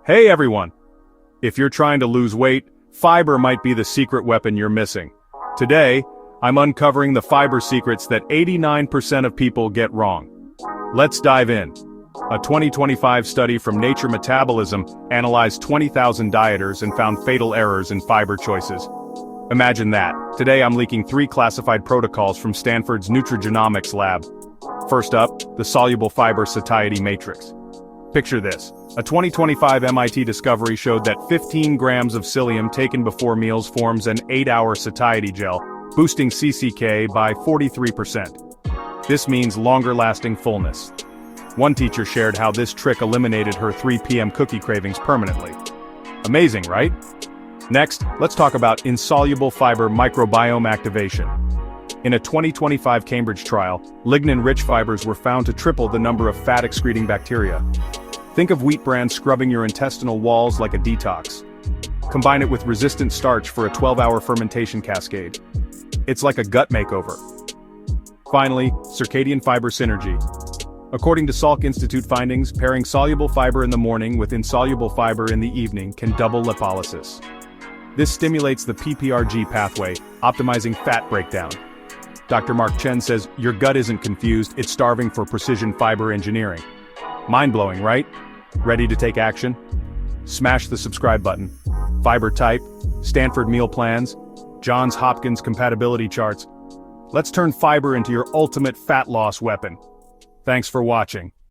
Hey everyone! If you're trying to lose weight, fiber might be the secret weapon you're missing. Today, I'm uncovering the fiber secrets that 89% of people get wrong. Let's dive in. A 2025 study from Nature Metabolism analyzed 20,000 dieters and found fatal errors in fiber choices. Imagine that. Today I'm leaking 3 classified protocols from Stanford's nutrigenomics lab. First up, the soluble fiber satiety matrix. Picture this. A 2025 MIT discovery showed that 15 grams of psyllium taken before meals forms an 8-hour satiety gel, boosting CCK by 43%. This means longer-lasting fullness. One teacher shared how this trick eliminated her 3 p.m. cookie cravings permanently. Amazing, right? Next, let's talk about insoluble fiber microbiome activation. In a 2025 Cambridge trial, lignin-rich fibers were found to triple the number of fat-excreting bacteria. Think of wheat bran scrubbing your intestinal walls like a detox. Combine it with resistant starch for a 12-hour fermentation cascade. It's like a gut makeover. Finally, circadian fiber synergy. According to Salk Institute findings, pairing soluble fiber in the morning with insoluble fiber in the evening can double lipolysis. This stimulates the PPAR-γ pathway, optimizing fat breakdown. Dr. Mark Chen says, your gut isn't confused, it's starving for precision fiber engineering. Mind-blowing, right? Ready to take action? Smash the subscribe button. Fiber type, Stanford meal plans, Johns Hopkins compatibility charts. Let's turn fiber into your ultimate fat loss weapon. Thanks for watching.